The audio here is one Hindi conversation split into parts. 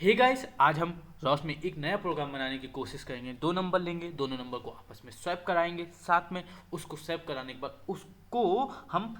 हे गाइस, आज हम रॉस में एक नया प्रोग्राम बनाने की कोशिश करेंगे। दो नंबर लेंगे, दोनों नंबर को आपस में स्वैप कराएंगे, साथ में उसको स्वैप कराने के बाद उसको हम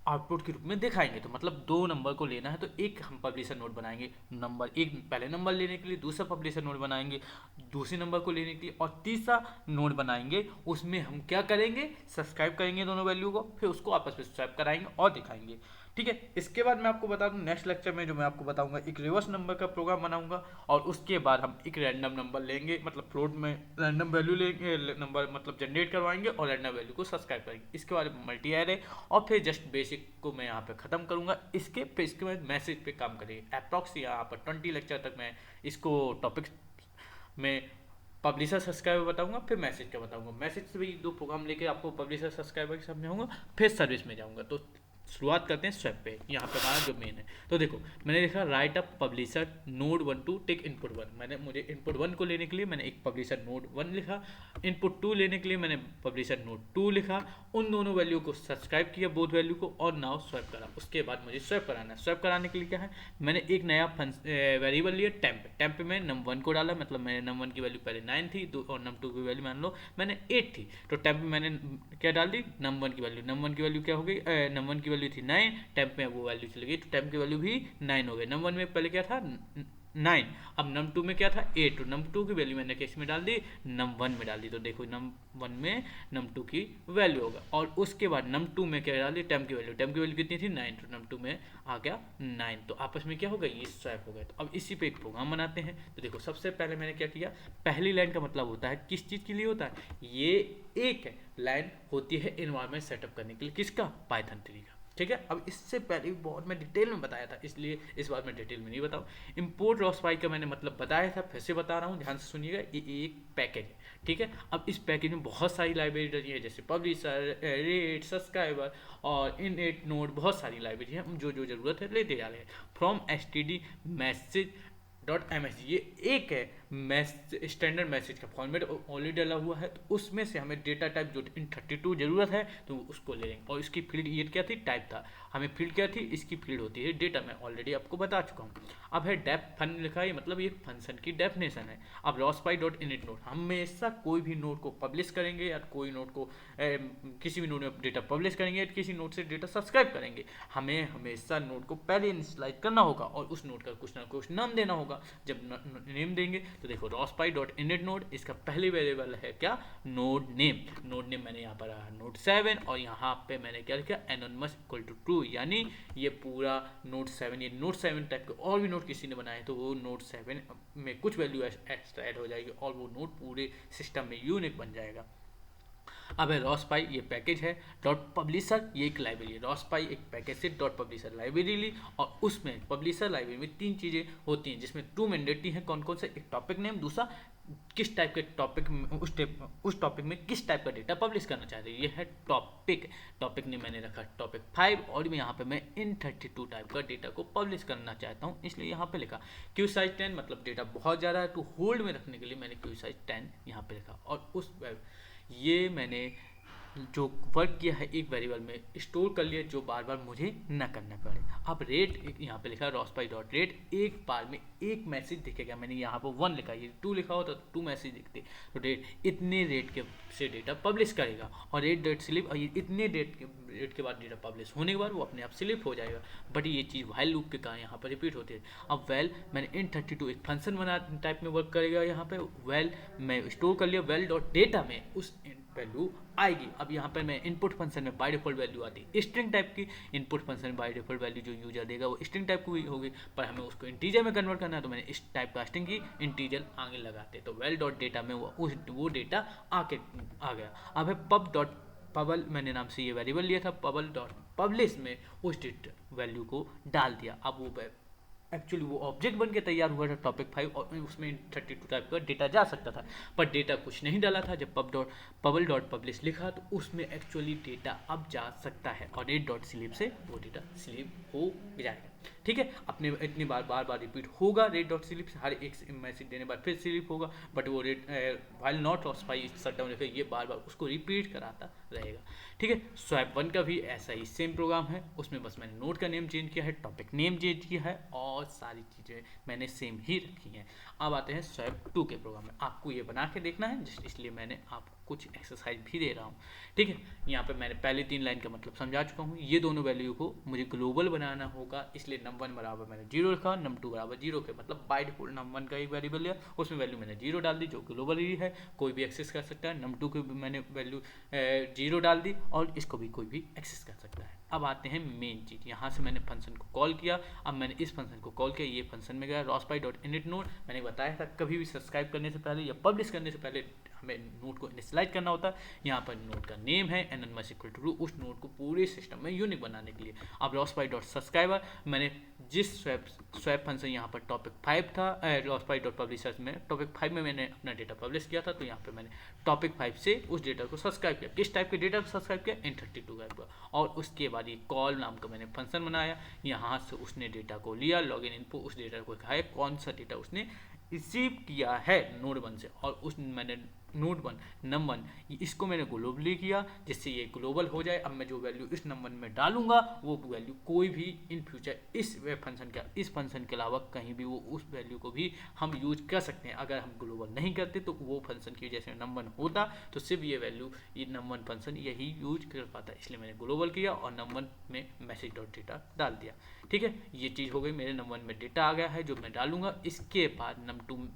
आउटपुट के रूप में दिखाएंगे। तो मतलब दो नंबर को लेना है तो एक हम पब्लिशर नोट बनाएंगे, नंबर एक पहले नंबर लेने के लिए दूसरा पब्लिशर नोट बनाएंगे, दूसरे नंबर को लेने के लिए और तीसरा नोट बनाएंगे। उसमें हम क्या करेंगे, सब्सक्राइब करेंगे दोनों वैल्यू को, फिर उसको आपस में स्वैप कराएंगे और दिखाएंगे। ठीक है, इसके बाद मैं आपको बता दूं नेक्स्ट लेक्चर में जो मैं आपको बताऊंगा एक रिवर्स नंबर का प्रोग्राम बनाऊंगा और उसके बाद हम एक रैंडम नंबर लेंगे, मतलब फ्लोट में रैंडम वैल्यू लेंगे, नंबर मतलब जनरेट करवाएंगे और रैंडम वैल्यू को सब्सक्राइब करेंगे। इसके बाद मल्टी एरे और फिर जस्ट बेसिक को मैं यहाँ पे ख़त्म करूँगा। इसके बाद मैसेज पे काम करेंगे। अप्रॉक्स यहाँ पर 20 लेक्चर तक मैं इसको टॉपिक में पब्लिशर सब्सक्राइबर बताऊंगा, फिर मैसेज का बताऊंगा। मैसेज से भी दो प्रोग्राम लेके आपको पब्लिशर सब्सक्राइबर के समझाऊंगा, फिर सर्विस में जाऊंगा। तो शुरुआत करते हैं स्वैप पे। यहाँ पे हमारा जो मेन है, तो देखो मैंने लिखा write up publisher node 1 to take input 1। मुझे इनपुट 1 को लेने के लिए मैंने एक पब्लिशर नोड 1 लिखा, इनपुट 2 लेने के लिए मैंने पब्लिशर नोड 2 लिखा। उन दोनों वैल्यू को सब्सक्राइब किया, बोथ वैल्यू को, और नाउ स्वैप करा। उसके बाद मुझे स्वैप कराना है। स्वैप कराने के लिए क्या है, मैंने एक नया वेरिएबल लिया टेम्प में नम 1 को डाला, मतलब मैंने नम 1 की वैल्यू पहले 9 थी और नम 2 की वैल्यू मान लो मैंने 8 थी, तो टेम्प में मैंने क्या डाल दी, नम 1 की वैल्यू। नम 1 की वैल्यू क्या हो गई, नम 1 की वैल्यू थी 9, टेम्प में वो वैल्यू चली गई तो टेम्प की वैल्यू भी 9 हो गई। नम 1 में पहले क्या था 9, अब नम 2 में क्या था 8, तो नम 2 की वैल्यू मैंने किस में डाल दी, नम 1 में डाल दी। तो देखो नम 1 में नम 2 की वैल्यू होगा और उसके बाद नम 2 में क्या डाल दी, टेम्प की वैल्यू कितनी थी 9, तो नम 2 में आ गया 9। तो आपस में क्या हो गया, ये स्वैप हो गया। तो अब इसी पे एक प्रोग्राम बनाते हैं। तो देखो सबसे पहले मैंने क्या किया, पहली लाइन का मतलब होता है किस चीज़ के लिए होता है, ये एक लाइन होती है एनवायरनमेंट सेटअप करने के लिए, किसका, पाइथन 3 का। ठीक है, अब इससे पहले भी बहुत मैं डिटेल में बताया था, इसलिए इस बार मैं डिटेल में नहीं बताऊँ। इम्पोर्ट रॉसपाई का मैंने मतलब बताया था, फिर से बता रहा हूँ, ध्यान से सुनिएगा। ये एक पैकेज है, ठीक है। अब इस पैकेज में बहुत सारी लाइब्रेरी है, जैसे पब्लिशर, रेट, सब्सक्राइबर और इनएट नोड, बहुत सारी लाइब्रेरी है। हम जो जो ज़रूरत है लेते जा रहे हैं। From STD message dot M S, ये एक है स्टैंडर्ड मैसेज का फॉर्मेट ऑलरेडी डाला हुआ है, तो उसमें से हमें डेटा टाइप जो इन 32 जरूरत है तो उसको ले लेंगे। और इसकी फील्ड ये क्या थी, टाइप था, हमें फील्ड क्या थी, इसकी फील्ड होती है डेटा, मैं ऑलरेडी आपको बता चुका हूँ। अब है डेफ फन लिखा है, मतलब ये फंक्शन की डेफिनेशन है। अब रॉसपाई डॉट इनिट नोड, हमेशा कोई भी नोड को पब्लिश करेंगे या कोई नोड को किसी भी नोड में डेटा पब्लिश करेंगे या किसी नोड से डेटा सब्सक्राइब करेंगे, हमें हमेशा नोड को पहले इनिशियलाइज करना होगा और उस नोड का कुछ ना कुछ नाम देना होगा। जब नेम देंगे तो देखो रॉसपाई डॉट इनिट नोड, इसका पहले वेरिएबल है क्या, नोड नेम। नोड नेम मैंने यहाँ पर नोड 7 और यहाँ पे मैंने क्या लिखा, एनोनिमस इक्वल टू ट्रू, यानी ये पूरा नोड 7, ये नोड 7 टाइप के और भी नोड किसी ने बनाए तो वो नोड 7 में कुछ वैल्यू एक्स्ट्रा ऐड हो जाएगी और वो नोड पूरे सिस्टम में यूनिक बन जाएगा। अब है रॉसपाई, ये पैकेज है। डॉट पब्लिशर, ये एक लाइब्रेरी है। रॉसपाई एक पैकेज से डॉट पब्लिशर लाइब्रेरी ली और उसमें पब्लिशर लाइब्रेरी में 3 चीज़ें होती हैं, जिसमें 2 मैंडेटरी हैं। कौन कौन से, एक टॉपिक नेम, दूसरा किस टाइप के टॉपिक में उस टॉपिक में किस टाइप का डेटा पब्लिश करना चाहते हैं, ये है टॉपिक। टॉपिक ने मैंने रखा टॉपिक 5 और यहाँ पे मैं इन 32 टाइप का डेटा को पब्लिश करना चाहता हूँ, इसलिए यहाँ पे लिखा क्यू साइज 10, मतलब डेटा बहुत ज़्यादा है तो होल्ड में रखने के लिए मैंने क्यू साइज 10 यहाँ पे लिखा। और उस ये मैंने जो वर्क किया है एक वेरिएबल में स्टोर कर लिया, जो बार बार मुझे न करना पड़े। अब रेट यहाँ पे लिखा रॉसपाई डॉट रेट, एक बार में एक मैसेज दिखेगा। मैंने यहाँ पर 1 लिखा, ये 2 लिखा होता तो 2 मैसेज दिखते, तो रेट इतने रेट के से डेटा पब्लिश करेगा। और रेट डॉट स्लिप, और ये इतने रेट के बाद डेटा पब्लिश होने के बाद वो अपने आप स्लिप हो जाएगा। बट ये चीज़ वाइल लूप के कारण यहाँ पर रिपीट होती है। अब वेल मैंने इन 32 एक फंक्शन बना टाइप में वर्क करेगा। यहाँ पे वेल मैं स्टोर कर लिया, वेल डॉट डेटा में उस वैल्यू आएगी। अब यहाँ पर मैं इनपुट फंक्शन में बाय डिफॉल्ट वैल्यू आती है स्ट्रिंग टाइप की। इनपुट फंक्शन में बाय डिफॉल्ट वैल्यू जो यूजर देगा वो स्ट्रिंग टाइप की होगी, पर हमें उसको इंटीजर में कन्वर्ट करना है तो मैंने इस टाइप कास्टिंग की, इंटीजर आगे लगाते, तो वेल डॉट डेटा में वो डेटा आके आ गया। अब है पब डॉट पबल, मैंने नाम से ये वेरिएबल लिया था, पबल डॉट पब्लिश में उस वैल्यू को डाल दिया। अब वो एक्चुअली वो ऑब्जेक्ट बन के तैयार हुआ था टॉपिक 5 और उसमें 32 टाइप का डेटा जा सकता था, पर डेटा कुछ नहीं डाला था। जब पबल डॉट पब्लिश लिखा तो उसमें एक्चुअली डेटा अब जा सकता है और रेट डॉट स्लीप से वो डेटा स्लीप हो जाएगा। ठीक है, अपने इतनी बार बार बार रिपीट होगा रेड डॉट स्लिप, हर एक मैसेज देने बाद फिर स्लिप होगा, बट वो red while not lost shut down ये बार बार उसको रिपीट कराता रहेगा। ठीक है, स्वैप 1 का भी ऐसा ही सेम प्रोग्राम है, उसमें बस मैंने नोट का नेम चेंज किया है, टॉपिक नेम चेंज किया है और सारी चीज़ें मैंने सेम ही रखी हैं। अब आते हैं स्वैप 2 के प्रोग्राम में, आपको ये बना के देखना है, जस्ट इसलिए मैंने आपको कुछ एक्सरसाइज भी दे रहा हूँ। ठीक है, यहाँ पे मैंने पहले 3 लाइन का मतलब समझा चुका हूँ। ये दोनों वैल्यू को मुझे ग्लोबल बनाना होगा, इसलिए num1 बराबर मैंने 0 लिखा, num2 बराबर 0 के मतलब बाय डिफॉल्ट num1 का एक वेरिएबल लिया, उसमें वैल्यू मैंने 0 डाल दी जो ग्लोबल ही है, कोई भी एक्सेस कर सकता है। num2 की भी मैंने वैल्यू 0 डाल दी और इसको भी कोई भी एक्सेस कर सकता है। अब आते हैं मेन चीज़, यहाँ से मैंने फंक्शन को कॉल किया। अब मैंने इस फंक्शन को कॉल किया, ये फंक्शन में गया rospy.init नोड। मैंने बताया था कभी भी सब्सक्राइब करने से पहले या पब्लिश करने से पहले हमें नोड को इनिशियलाइज करना होता है। यहाँ पर नोड का नेम है anonymous=true, उस नोड को पूरे सिस्टम में यूनिक बनाने के लिए। अब rospy.subscriber मैंने जिस स्वैप फंक्शन यहाँ पर टॉपिक 5 था, rospy.publishers में टॉपिक 5 में मैंने अपना डेटा पब्लिश किया था, तो यहाँ पे मैंने टॉपिक 5 से उस डेटा को सब्सक्राइब किया। किस टाइप के डेटा को सब्सक्राइब किया? int32 टाइप का। और उसके बाद ये कॉल नाम का मैंने फंक्शन बनाया, यहाँ से उसने डेटा को लिया, लॉगिन इनपो उस डेटा को दिखाया कौन सा डेटा उसने रिसीव किया है नोड 1 से, और उस मैंने नोड 1 num1 इसको मैंने ग्लोबली किया जिससे ये ग्लोबल हो जाए। अब मैं जो वैल्यू इस num1 में डालूंगा वो वैल्यू कोई भी इन फ्यूचर इस वेब फंक्शन का इस फंक्शन के अलावा कहीं भी वो उस वैल्यू को भी हम यूज कर सकते हैं। अगर हम ग्लोबल नहीं करते तो वो फंक्शन की वजह से num1 होता तो सिर्फ ये वैल्यू ये num1 फंक्शन यही यूज कर पाता, इसलिए मैंने ग्लोबल किया और num1 में मैसेज डॉट डेटा डाल दिया। ठीक है, ये चीज़ हो गई, मेरे num1 में डेटा आ गया है जो मैं डालूंगा। इसके बाद num2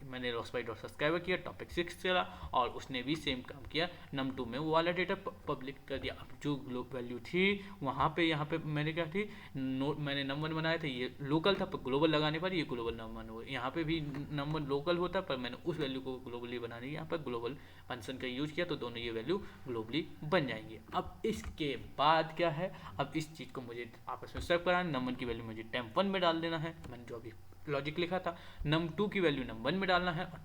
मैंने rospy.subscriber किया, टॉपिक 6 चला और उसने भी सेम काम किया, num2 में वो वाला डेटा पब्लिक कर दिया। अब जो वैल्यू थी वहाँ पे यहाँ पे मैंने क्या थी मैंने num1 बनाया था, ये लोकल था, पर ग्लोबल लगाने पर ये ग्लोबल num1 हो। यहाँ पे भी num1 लोकल होता पर मैंने उस वैल्यू को ग्लोबली बनाने यहाँ पर ग्लोबल फंक्शन का यूज किया, तो दोनों ये वैल्यू ग्लोबली बन जाएंगे। अब इसके बाद क्या है, अब इस चीज़ को मुझे आपस में स्वैप कराना, num1 की वैल्यू मुझे temp1 में डाल देना है, मैंने जो अभी लॉजिक लिखा था, num2 की वैल्यू num1 में डालना है और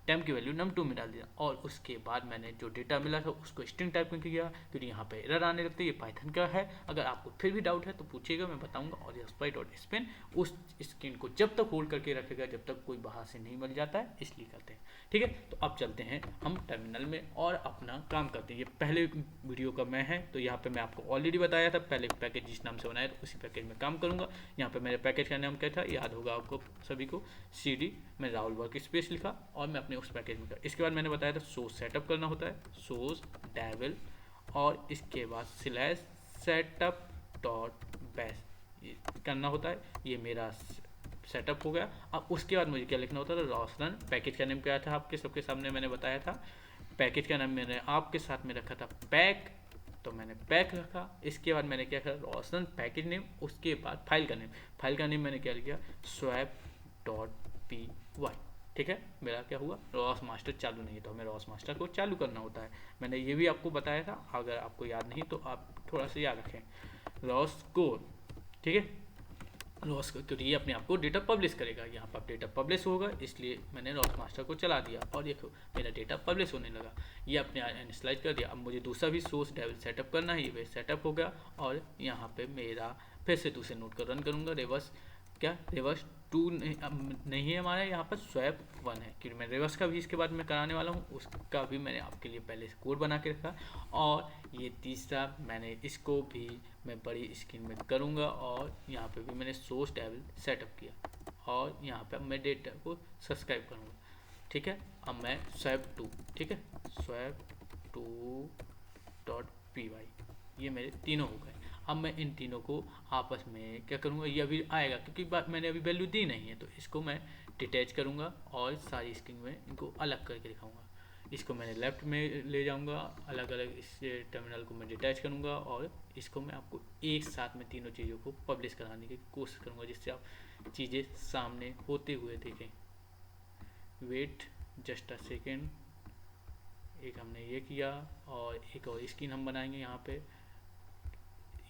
temp की वैल्यू num2 में डाल दिया। और उसके बाद मैंने जो डेटा मिला था उसको स्ट्रिंग टाइप में किया, क्योंकि यहाँ पे एरर आने लगते, ये पाइथन का है। अगर आपको फिर भी डाउट है तो पूछिएगा, मैं बताऊंगा। और rospy.spin उस स्क्रीन को जब तक होल्ड करके रखेगा जब तक कोई बाहर से नहीं मिल जाता है, इसलिए करते हैं। ठीक है, तो अब चलते हैं हम टर्मिनल में और अपना काम करते हैं। ये पहले वीडियो का मैं है, तो यहाँ पे मैं आपको ऑलरेडी बताया था, पहले पैकेज जिस नाम से बनाया था उसी पैकेज में काम करूँगा। यहाँ पे मेरे पैकेज का नाम क्या था याद होगा आपको सभी को, CD में राहुल वर्क स्पेस लिखा और मैं अपने उस पैकेज में कर। इसके बाद मैंने बताया था सोर्स सेटअप करना होता है, सोर्स डेविल, और इसके बाद स्लैश सेटअप डॉट बैश करना होता है। ये मेरा सेटअप हो गया। अब उसके बाद मुझे क्या लिखना होता था, रोशन। पैकेज का नेम क्या था आपके सबके सामने मैंने बताया था, पैकेज का नाम मैंने आपके साथ में रखा था पैक, तो मैंने पैक रखा। इसके बाद मैंने क्या करा, रोशन पैकेज नेम, उसके बाद फाइल का नेम मैंने क्या लिखा, swap.py। ठीक है, मेरा क्या हुआ, रॉस मास्टर चालू नहीं है, तो हमें रॉस मास्टर को चालू करना होता है। मैंने ये भी आपको बताया था, अगर आपको याद नहीं तो आप थोड़ा सा याद रखें, रॉस कोड। ठीक है, रॉस क्योंकि ये अपने आप को डेटा पब्लिश करेगा, यहाँ पर डेटा पब्लिश होगा, इसलिए मैंने रॉस मास्टर को चला दिया और ये मेरा डेटा पब्लिश होने लगा। ये अपने इनिशियलाइज कर दिया। अब मुझे दूसरा भी सोर्स डेविल सेटअप करना है, ये भी सेटअप हो गया। और यहाँ पे मेरा फिर से दूसरे नोट को रन करूँगा, रिवर्स 2 नहीं है हमारा, यहाँ पर स्वैप 1 है, क्योंकि मैं रिवर्स का भी इसके बाद में कराने वाला हूँ, उसका भी मैंने आपके लिए पहले से कोड बना के रखा। और ये तीसरा मैंने इसको भी मैं बड़ी स्क्रीन में करूँगा और यहाँ पे भी मैंने सोर्स डेविल सेटअप किया और यहाँ पे मैं डेटा को सब्सक्राइब करूँगा। ठीक है, अब मैं स्वैप 2, ठीक है, swap2.py, ये मेरे तीनों हो गए। अब मैं इन तीनों को आपस में क्या करूँगा, ये अभी आएगा क्योंकि मैंने अभी वैल्यू दी नहीं है, तो इसको मैं डिटैच करूँगा और सारी स्क्रीन में इनको अलग करके दिखाऊँगा। इसको मैंने लेफ्ट में ले जाऊँगा, अलग अलग इस टर्मिनल को मैं डिटैच करूँगा और इसको मैं आपको एक साथ में तीनों चीज़ों को पब्लिश कराने की कोशिश करूँगा, जिससे आप चीज़ें सामने होते हुए देखें। वेट जस्ट अ सेकेंड, एक हमने ये किया और एक और स्क्रीन हम बनाएंगे यहाँ पे।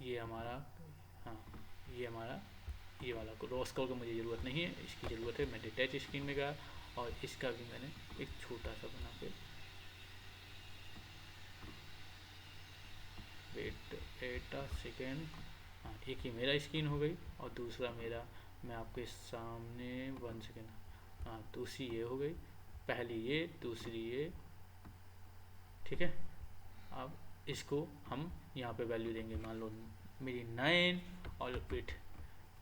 ये हमारा, हाँ ये हमारा ये वाला को रॉस कोड का मुझे ज़रूरत नहीं है, इसकी ज़रूरत है। मैं डिटैच स्क्रीन में गया और इसका भी मैंने एक छोटा सा बना के, वेट 8 सेकेंड, हाँ, एक ही मेरा स्क्रीन हो गई और दूसरा मेरा, मैं आपके सामने 1 सेकेंड, हाँ दूसरी ये हो गई, पहली ये, दूसरी ये, ठीक है। अब इसको हम यहाँ पे वैल्यू देंगे, मान लो मेरी 9, और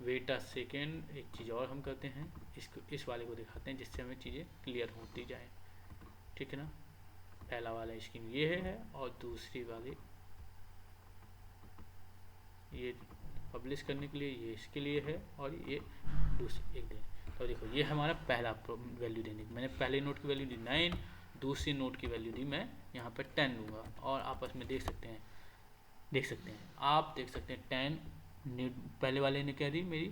वेट अ सेकेंड, एक चीज़ और हम करते हैं, इसको इस वाले को दिखाते हैं जिससे हमें चीज़ें क्लियर होती जाए, ठीक है ना। पहला वाला स्क्रीन ये है और दूसरी वाली ये पब्लिश करने के लिए ये इसके लिए है, और ये दूसरी एक दे। तो देखो ये हमारा पहला वैल्यू देने, मैंने पहले नोट की वैल्यू दी 9, दूसरी नोट की वैल्यू दी मैं यहाँ पर 10 दूंगा, और आपस में देख सकते हैं आप देख सकते हैं 10, पहले वाले ने क्या दी, मेरी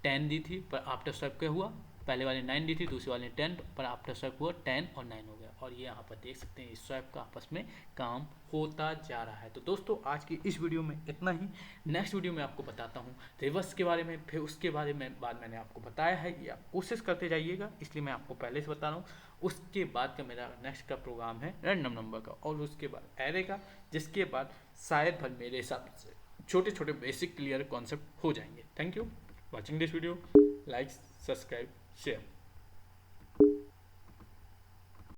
10 दी थी पर आफ्टर स्वाइप क्या हुआ, पहले वाले 9 दी थी, दूसरे वाले 10 पर आफ्टर स्वाइप हुआ 10 और 9 हो गया, और ये यहाँ पर देख सकते हैं इस स्वाइप का आपस में काम होता जा रहा है। तो दोस्तों आज की इस वीडियो में इतना ही, नेक्स्ट वीडियो में आपको बताता हूँ रिवर्स के बारे में, फिर उसके बारे में बाद मैंने आपको बताया है, ये आप कोशिश करते जाइएगा, इसलिए मैं आपको पहले से बता रहा हूँ। उसके बाद का मेरा नेक्स्ट का प्रोग्राम है रैंडम नंबर का, और उसके बाद एरे का, जिसके बाद शायद भर मेरे हिसाब से छोटे छोटे बेसिक क्लियर कॉन्सेप्ट हो जाएंगे। Thank you watching this video, like, subscribe, share.